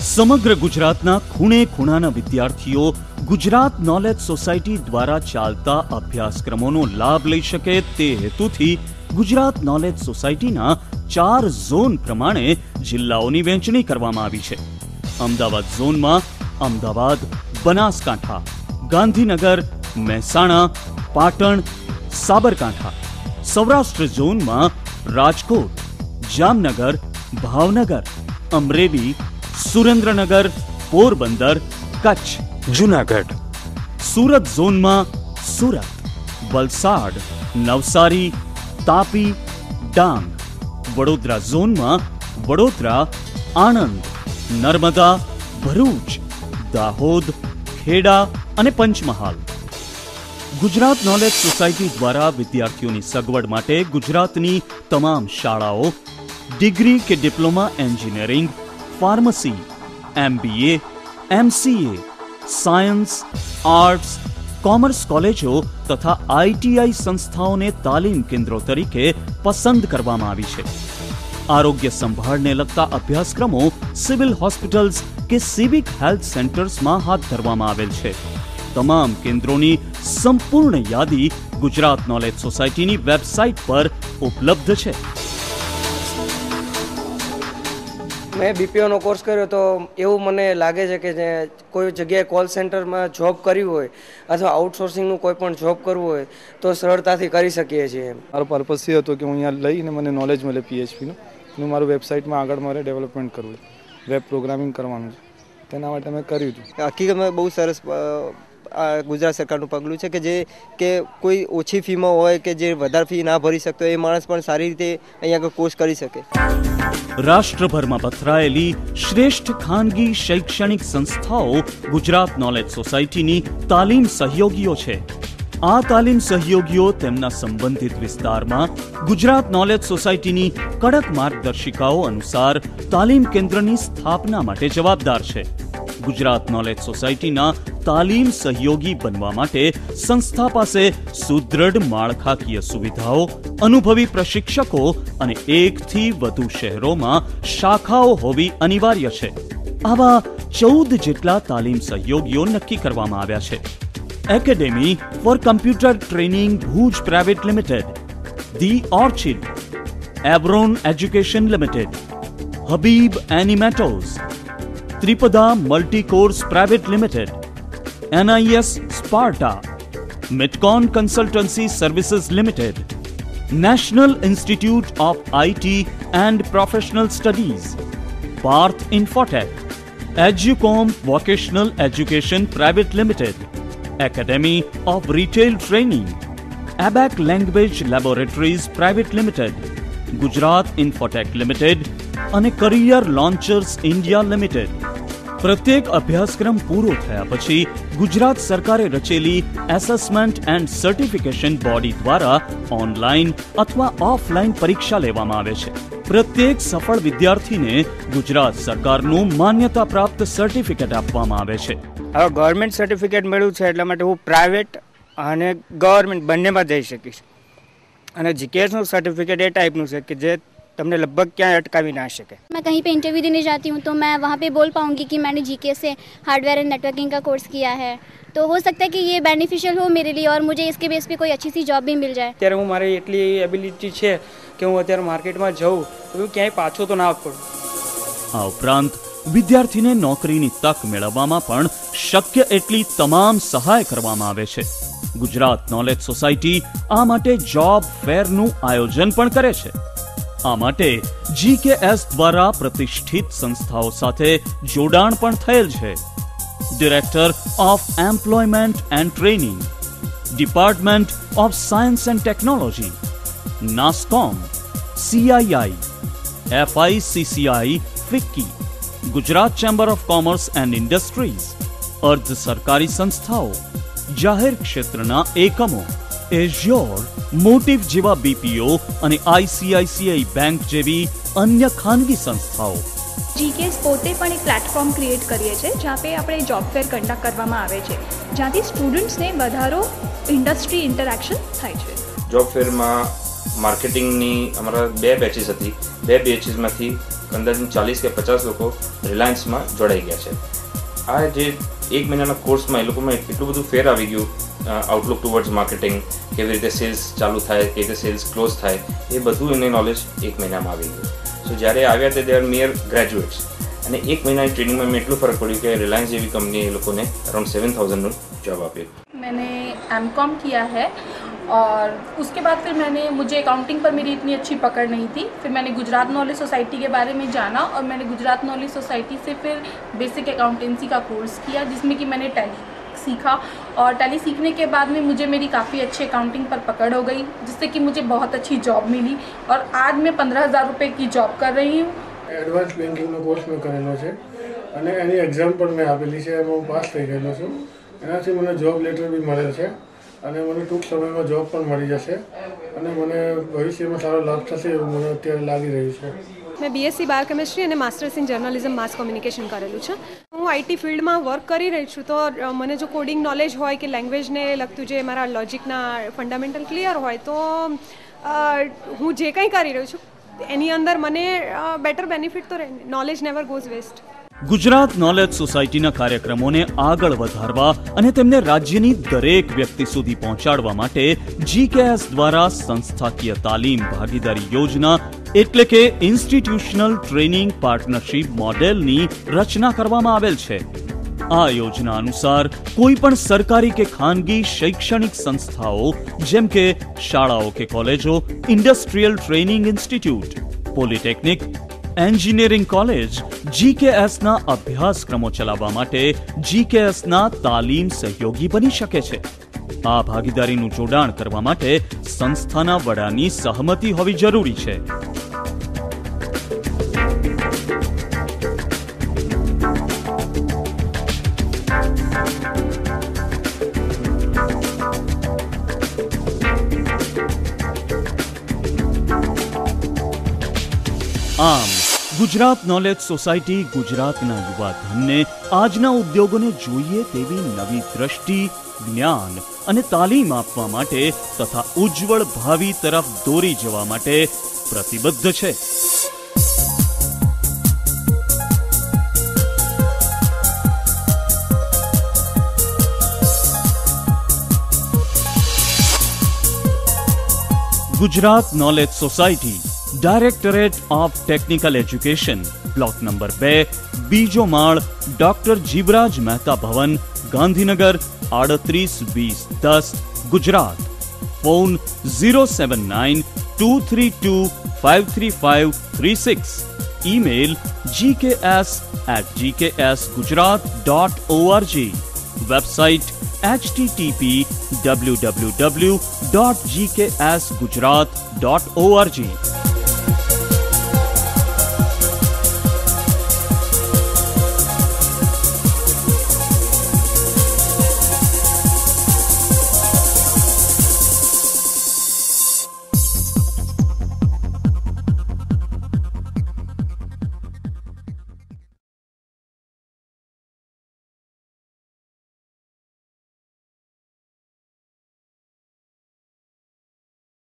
સમગ્ર ગુજરાતના ખૂણે ખૂણાના વિદ્યાર્થીઓ ગુજરાત નોલેજ સોસાયટી દ્વારા ચાલતા અભ્યાસક્રમોનો લાભ લઈ શકે તે હેતુથી ગુજરાત નોલેજ સોસાયટીના 4 ઝોન પ્રમાણે જિલ્લાઓની વહેંચણી કરવામાં આવી છે. અમદાવાદ ઝોનમાં અમદાવાદ, બનાસકાંઠા, ગાંધીનગર, મહેસાણા, પાટણ, સાબરકાંઠા. સૌરાષ્ટ્ર ઝોનમાં રાજકોટ, જામનગર, ભાવનગર, અમરેલી, સુરેન્દ્રનગર, પોરબંદર, કચ્છ, જૂનાગઢ. સુરત ઝોનમાં સુરત, વલસાડ, નવસારી, તાપી, ડાંગ. વડોદરા ઝોનમાં વડોદરા, આણંદ, નર્મદા, ભરૂચ, દાહોદ, ખેડા અને પંચમહાલ. ગુજરાત નોલેજ સોસાયટી દ્વારા વિદ્યાર્થીઓની સગવડ માટે ગુજરાતની તમામ શાળાઓ, ડિગ્રી કે diploma engineering, pharmacy, MBA, MCA, science, arts, commerce કોલેજો તથા ITI સંસ્થાઓને તાલીમ કેન્દ્રો તરીકે પસંદ કરવામાં આવી છે. આરોગ્ય સંભાળને લગતા અભ્યાસક્રમો સિવિલ હોસ્પિટલ્સ કે સિવિક હેલ્થ સેન્ટર્સમાં હાથ ધરવામાં આવેલ છે. તમામ કેન્દ્રોની સંપૂર્ણ યાદી ગુજરાત નોલેજ સોસાયટીની વેબસાઇટ પર ઉપલબ્ધ છે. મેં BPOનો કોર્સ કર્યો તો એવું મને લાગે છે કે જે કોઈ જગ્યાએ કોલ સેન્ટરમાં જોબ કરવી હોય અથવા આઉટસોર્સિંગનું કોઈ પણ જોબ કરવું હોય તો સરળતાથી કરી શકીએ છીએ. મારો પર્પસ એ હતો કે હું અહીંયા લઈને મને નોલેજ મળે PHPનું. હું મારું વેબસાઇટમાં આગળ મારે ડેવલપમેન્ટ કરવું, વેબ પ્રોગ્રામિંગ કરવાનું છે. તેના માટે મેં કર્યું હતું. હકીકતમાં બહુ સરસ ગુજરાત સરકારનું પગલું છે કે કોઈ ઓછી ફીમાં હોય કે જે વધારે ફી ના ભરી શકતો એ માણસ પણ સારી રીતે અહીંયા કોર્સ કરી શકે. રાષ્ટ્રભરમાં પથરાયેલી શ્રેષ્ઠ ખાનગી શૈક્ષણિક સંસ્થાઓ ગુજરાત નોલેજ સોસાયટીની તાલીમ સહયોગીઓ છે. આ તાલીમ સહયોગીઓ તેમના સંબંધિત વિસ્તારમાં ગુજરાત નોલેજ સોસાયટીની કડક માર્ગદર્શિકાઓ અનુસાર તાલીમ કેન્દ્રની સ્થાપના માટે જવાબદાર છે. ગુજરાત નોલેજ સોસાયટીના તાલીમ સહયોગી બનવા માટે સંસ્થા પાસે સુદૃઢ માળખાકીય સુવિધાઓ, અનુભવી પ્રશિક્ષકો અને 1 થી વધુ શહેરોમાં શાખાઓ હોવી અનિવાર્ય છે. આવા 14 જેટલા તાલીમ સહયોગીઓ નક્કી કરવામાં આવ્યા છે. Academy for computer training Bhuj private limited, the Orchid, Everon education limited, Habib Animatoz, Tripada multi course private limited, NIS Sparta, Mitcon consultancy services limited, national institute of IT and professional studies, Parth Infotech, Educom vocational education private limited, academy of retail training, Abec language laboratories private limited, Gujarat Infotech limited અને career launchers India limited. પ્રત્યેક અભ્યાસક્રમ પૂરો થયા પછી ગુજરાત સરકારે રચેલી assessment and certification body દ્વારા online અથવા ઓફલાઈન પરીક્ષા લેવામાં આવે છે. પ્રત્યેક સફળ વિદ્યાર્થીને ગુજરાત સરકારનું માન્યતા પ્રાપ્ત સર્ટિફિકેટ આપવામાં આવે છે. હવે ગવર્મેન્ટ સર્ટિફિકેટ મળ્યું છે એટલા માટે હું પ્રાઇવેટ અને ગવર્મેન્ટ બંનેમાં જઈ શકીશ. અને GKSનું સર્ટિફિકેટ એ ટાઈપનું છે કે જે तुमने लगभग क्या अटकावी ना सके. मैं कहीं पे इंटरव्यू देने जाती हूँ तो मैं वहाँ पे बोल पाऊँगी कि मैंने GKS से हार्डवेयर एंड नेटवर्किंग का कोर्स किया है. तो हो सकता है कि ये बेनिफिशियल हो मेरे लिए और मुझे इसके बेस पे कोई अच्छी सी जॉब भी मिल जाए. અત્યારે હું મારી એટલી એબિલિટી છે કે હું અત્યારે માર્કેટમાં જાઉં તો હું ક્યાંય પાછો તો ના પડું. આ ઉપરાંત વિદ્યાર્થીને નોકરીની તક મેળવવામાં પણ શક્ય એટલી તમામ સહાય કરવામાં આવે છે. ગુજરાત નોલેજ સોસાયટી આ માટે જોબ ફેરનું આયોજન પણ કરે છે. આ માટે GKS દ્વારા પ્રતિષ્ઠિત સંસ્થાઓ સાથે જોડાણ પણ થયેલ છે. Director of employment and training, department of science and technology, NASSCOM, CII, FICCI, FICCI, Gujarat chamber of commerce and industries, અર્ધ સરકારી સંસ્થાઓ, જાહેર ક્ષેત્રના એકમો, એઝ્યોર, મોટિવ જેવા BPO અને ICICI બેંક જેવી અન્ય ખાનગી સંસ્થાઓ. GKS પોતે પણ એક પ્લેટફોર્મ ક્રિએટ કરીએ છીએ જ્યાં पे આપણે જોબ ફેર કન્ડક્ટ કરવામાં આવે છે જ્યાંથી સ્ટુડન્ટ્સને વધારો ઇન્ડસ્ટ્રી ઇન્ટરેક્શન થાય છે. જોબ ફેરમાં માર્કેટિંગની અમારા 2 બેચીસ હતી. 2 બેચીસમાંથી અંદાજિત 40 કે 50 લોકો રિલાયન્સમાં જોડાઈ ગયા છે. આ જે 1 મહિનાના કોર્સમાં એ લોકોમાં એટલું બધું ફેર આવી ગયું, આઉટલુક ટુવર્ડ્સ માર્કેટિંગ, કેવી રીતે સેલ્સ ચાલુ થાય, કેવી રીતે સેલ્સ ક્લોઝ થાય, એ બધું એને નોલેજ 1 મહિનામાં આવી ગયું. સો જ્યારે આવ્યા તે દે આર મિયર ગ્રેજ્યુએટ્સ, અને 1 મહિનાની ટ્રેનિંગમાં મેં એટલું ફરક પડ્યું કે રિલાયન્સ જેવી કંપનીએ એ લોકોને અરાउंड 7,000 जॉब आप्યું. मैंने एमकॉम किया है और उसके बाद फिर मुझे अकाउंटिंग पर मेरी इतनी अच्छी पकड़ नहीं थी. फिर मैंने गुजरात नॉलेज सोसाइटी के बारे में जाना और मैंने गुजरात नॉलेज सोसाइटी से फिर बेसिक अकाउंटेंसी का कोर्स किया, जिसमें कि मैंने टैली सीखा. और टैली सीखने के बाद में मुझे मेरी काफ़ी अच्छी अकाउंटिंग पर पकड़ हो गई, जिससे कि मुझे बहुत अच्छी जॉब मिली और आज मैं 15,000 रुपये की जॉब कर रही हूँ. એડવાન્સ બેન્કિંગનો કોર્સ મેં કરેલો છે અને એની એક્ઝામ પણ મેં આપેલી છે, એમાં હું પાસ થઈ ગયેલો છું. એનાથી મને જોબ લેટર બી મળેલ છે અને મને ટૂંક સમયમાં જોબ પણ મળી જશે અને મને ભવિષ્યમાં સારો લાભ થશે એવું મને અત્યારે લાગી રહ્યું છે. મેં બીએસસી બાયોકેમિસ્ટ્રી અને masters in journalism mass communication કરેલું છે. હું આઈટી ફિલ્ડમાં વર્ક કરી રહી છું, તો મને જો કોડિંગ નોલેજ હોય કે લેંગ્વેજને લગતું જે મારા લોજિકના ફંડામેન્ટલ ક્લિયર હોય તો હું જે કંઈ કરી રહી છું એની અંદર મને બેટર બેનિફિટ તો રહે. Knowledge never goes waste. Gujarat knowledge સોસાયટીના કાર્યક્રમોને આગળ વધારવા અને તેમને રાજ્યની દરેક વ્યક્તિ સુધી પહોંચાડવા માટે GKS દ્વારા સંસ્થાકીય તાલીમ ભાગીદારી યોજના એટલે કે ઇન્સ્ટિટ્યુશનલ ટ્રેનિંગ પાર્ટનરશિપ મોડેલની રચના કરવામાં આવેલ છે. આ યોજના અનુસાર કોઈ પણ સરકારી કે ખાનગી શૈક્ષણિક સંસ્થાઓ જેમ કે શાળાઓ કે કોલેજો, industrial training institute, polytechnic, engineering college GKSના અભ્યાસક્રમો ચલાવવા માટે GKSના તાલીમ સહયોગી બની શકે છે. આ ભાગીદારીનું જોડાણ કરવા માટે સંસ્થાના વડાની સહમતિ હોવી જરૂરી છે. આમ ગુજરાત નોલેજ સોસાયટી ગુજરાતના યુવાધનને આજના ઉદ્યોગોને જોઈએ તેવી નવી દ્રષ્ટિ, જ્ઞાન અને તાલીમ આપવા માટે તથા ઉજ્જવળ ભાવિ તરફ દોરી જવા માટે પ્રતિબદ્ધ છે. Gujarat knowledge society, directorate of technical education, block number 2, બીજો માળ, doctor Jivraj Mehta Bhavan, Gandhinagar 382010, Gujarat. Phone 07923253536. Email gks@gksgujarat.org. Website http://www.gksgujarat.org.